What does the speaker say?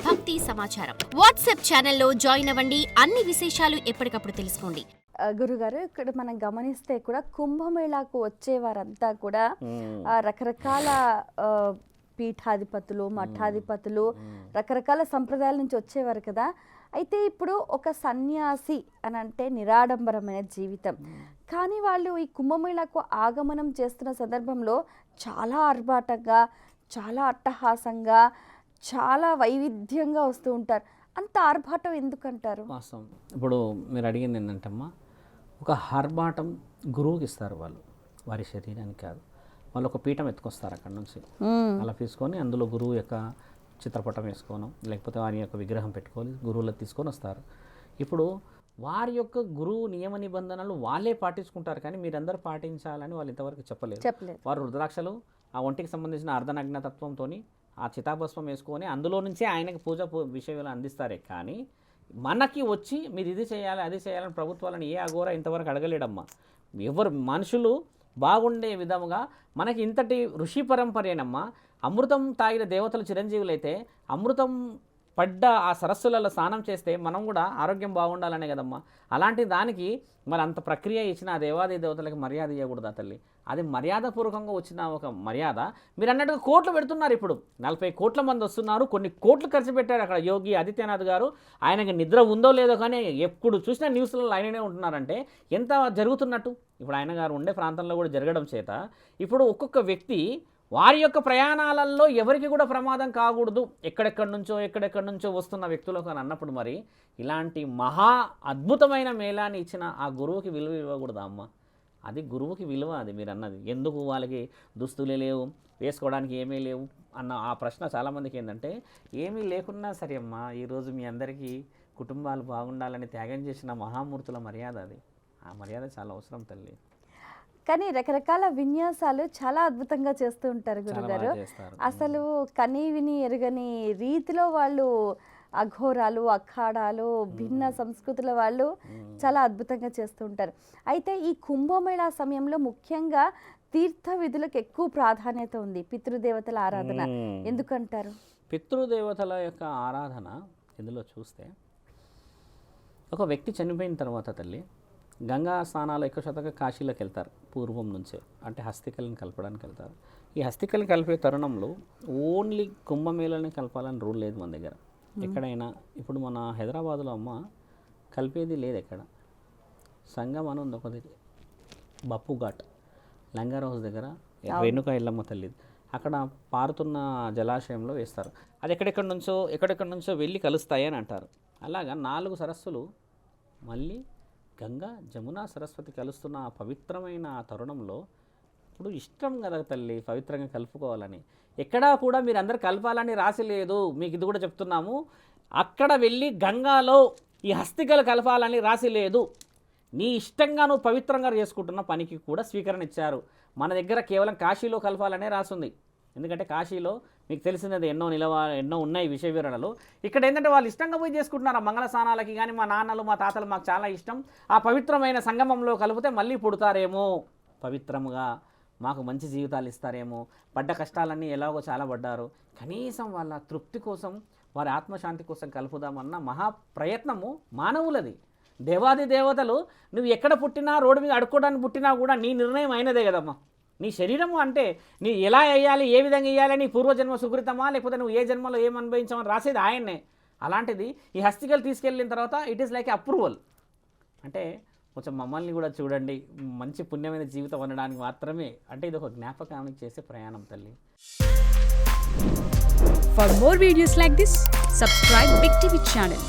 భక్తి సమాచారం. వాట్సాప్ ఛానల్లో జాయిన్ అవ్వండి. అన్ని విశేషాలు ఎప్పటికప్పుడు తెలుసుకోండి. గురుగారు, ఇక్కడ మనం గమనిస్తే కూడా కుంభమేళాకు వచ్చేవారంతా కూడా రకరకాల పీఠాధిపతులు, మఠాధిపతులు, రకరకాల సంప్రదాయాల నుంచి వచ్చేవారు కదా. అయితే ఇప్పుడు ఒక సన్యాసి అని అంటే నిరాడంబరమైన జీవితం, కానీ వాళ్ళు ఈ కుంభమేళాకు ఆగమనం చేస్తున్న సందర్భంలో చాలా ఆర్భాటంగా, చాలా అట్టహాసంగా, చాలా వైవిధ్యంగా వస్తూ ఉంటారు. అంత ఆర్భాటం ఎందుకంటారు? వాస్తవం. ఇప్పుడు మీరు అడిగింది ఏంటంటమ్మా, ఒక ఆర్భాటం గురువుకి ఇస్తారు వాళ్ళు, వారి శరీరానికి కాదు. వాళ్ళు ఒక పీఠం ఎత్తుకొస్తారు అక్కడ నుంచి, అలా తీసుకొని అందులో గురువు యొక్క చిత్రపటం వేసుకోను, లేకపోతే వారి యొక్క విగ్రహం పెట్టుకొని గురువులకు తీసుకొని వస్తారు. ఇప్పుడు వారి యొక్క గురువు నియమ నిబంధనలు వాళ్ళే పాటించుకుంటారు, కానీ మీరందరూ పాటించాలని వాళ్ళు ఇంతవరకు చెప్పలేదు. వారు రుద్రాక్షలు, ఆ ఒంటికి సంబంధించిన అర్ధనగ్నతత్వంతో ఆ చితాభస్మం వేసుకొని అందులో నుంచే ఆయనకి పూజ విషయాలు అందిస్తారే, కానీ మనకి వచ్చి మీరు ఇది చేయాలి అది చేయాలని ప్రభుత్వాలను ఏ అఘోర ఇంతవరకు అడగలేడమ్మా. ఎవరు మనుషులు బాగుండే విధముగా మనకి ఇంతటి ఋషి పరంపరేనమ్మా. అమృతం తాగిన దేవతలు చిరంజీవులైతే అమృతం పడ్డ ఆ సరస్సులలో స్నానం చేస్తే మనం కూడా ఆరోగ్యం బాగుండాలనే కదమ్మా. అలాంటి దానికి మరి అంత ప్రక్రియ ఇచ్చిన ఆ దేవాది దేవతలకు మర్యాద ఇవ్వకూడదా తల్లి? అది మర్యాదపూర్వకంగా వచ్చిన ఒక మర్యాద. మీరు అన్నట్టుగా కోట్లు పెడుతున్నారు. ఇప్పుడు 40 కోట్ల మంది వస్తున్నారు, కొన్ని కోట్లు ఖర్చు పెట్టారు అక్కడ యోగి ఆదిత్యనాథ్ గారు. ఆయనకి నిద్ర ఉందో లేదో కానీ ఎప్పుడు చూసినా న్యూస్లలో ఆయననే ఉంటున్నారంటే ఎంత జరుగుతున్నట్టు. ఇప్పుడు ఆయన గారు ఉండే ప్రాంతంలో కూడా జరగడం చేత ఇప్పుడు ఒక్కొక్క వ్యక్తి వారి యొక్క ప్రయాణాలలో ఎవరికి కూడా ప్రమాదం కాకూడదు, ఎక్కడెక్కడి నుంచో వస్తున్న వ్యక్తులకు అని అన్నప్పుడు మరి ఇలాంటి మహా అద్భుతమైన మేళాన్ని ఇచ్చిన ఆ గురువుకి విలువ ఇవ్వకూడదా అమ్మ? అది గురువుకి విలువ. అది మీరు అన్నది ఎందుకు వాళ్ళకి దుస్తులే లేవు, వేసుకోవడానికి ఏమీ లేవు అన్న ఆ ప్రశ్న చాలామందికి ఏంటంటే, ఏమీ లేకున్నా సరే అమ్మ, ఈరోజు మీ అందరికీ కుటుంబాలు బాగుండాలని త్యాగం చేసిన మహామూర్తుల మర్యాద అది. ఆ మర్యాద చాలా అవసరం తల్లి. కానీ రకరకాల విన్యాసాలు చాలా అద్భుతంగా చేస్తూ ఉంటారు గురుగారు. అసలు కనీ విని ఎరగని రీతిలో వాళ్ళు అఘోరాలు, అఖాడాలు, భిన్న సంస్కృతుల వాళ్ళు చాలా అద్భుతంగా చేస్తూ ఉంటారు. అయితే ఈ కుంభమేళా సమయంలో ముఖ్యంగా తీర్థ విధులకు ఎక్కువ ప్రాధాన్యత ఉంది. పితృదేవతల ఆరాధన ఎందుకంటారు? పితృదేవతల యొక్క ఆరాధన ఇందులో చూస్తే, ఒక వ్యక్తి చనిపోయిన తర్వాత తల్లి గంగా స్నానాలు ఎక్కువ శాతంగా కాశీలోకి వెళ్తారు పూర్వం నుంచే, అంటే హస్తికలను కలపడానికి వెళ్తారు. ఈ హస్తికలను కలిపే తరుణంలో ఓన్లీ కుంభమేళని కలపాలని రూల్ లేదు మన దగ్గర. ఎక్కడైనా ఇప్పుడు మన హైదరాబాద్లో అమ్మ కలిపేది లేదు ఎక్కడ. సంగం అని ఉంది ఒకటి, బప్పు ఘాట్ లంగార్ హౌస్ దగ్గర రేణుక ఎల్లమ్మ తల్లి, అక్కడ పారుతున్న జలాశయంలో వేస్తారు. అది ఎక్కడెక్కడి నుంచో వెళ్ళి కలుస్తాయి అని అంటారు. అలాగా 4 సరస్సులు మళ్ళీ గంగా, జమున, సరస్వతి కలుస్తున్న ఆ పవిత్రమైన తరుణంలో ఇప్పుడు ఇష్టం కదా తల్లి పవిత్రంగా కలుపుకోవాలని. ఎక్కడా కూడా మీరు అందరు కలపాలని రాసి లేదు, మీకు ఇది కూడా చెప్తున్నాము. అక్కడ వెళ్ళి గంగాలో ఈ హస్తికలు కలపాలని రాసి లేదు. నీ ఇష్టంగా నువ్వు పవిత్రంగా చేసుకుంటున్న పనికి కూడా స్వీకరణ ఇచ్చారు. మన దగ్గర కేవలం కాశీలో కలపాలనే రాసుంది. ఎందుకంటే కాశీలో మీకు తెలిసినది ఎన్నో ఉన్నాయి విషయ వివరణలు. ఇక్కడ ఏంటంటే వాళ్ళు ఇష్టంగా పోయి చేసుకుంటున్నారు. ఆ మంగళ స్నానాలకి కానీ మా నాన్నలు మా తాతలు మాకు చాలా ఇష్టం, ఆ పవిత్రమైన సంగమంలో కలిపితే మళ్ళీ పుడతారేమో, పవిత్రముగా మాకు మంచి జీవితాలు ఇస్తారేమో, పడ్డ కష్టాలన్నీ ఎలాగో చాలా పడ్డారు, కనీసం వాళ్ళ తృప్తి కోసం వారి ఆత్మశాంతి కోసం కలుపుదామన్న మహాప్రయత్నము మానవులది. దేవాది దేవతలు నువ్వు ఎక్కడ పుట్టినా, రోడ్డు మీద అడుక్కోవడానికి పుట్టినా కూడా నీ నిర్ణయం అయినదే కదమ్మా. నీ శరీరము అంటే నీ ఎలా వేయాలి, ఏ విధంగా వేయాలి, నీ పూర్వజన్మ సుకృతమా లేకపోతే నువ్వు ఏ జన్మలో ఏం అనుభవించామని రాసేది ఆయన్నే. అలాంటిది ఈ హస్తికలు తీసుకెళ్ళిన తర్వాత ఇట్ ఈస్ లైక్ అప్రూవల్. అంటే కొంచెం మమ్మల్ని కూడా చూడండి, మంచి పుణ్యమైన జీవితం అనడానికి మాత్రమే. అంటే ఇది ఒక జ్ఞాపకానికి చేసే ప్రయాణం తల్లి. For more videos like this, subscribe Big TV channel.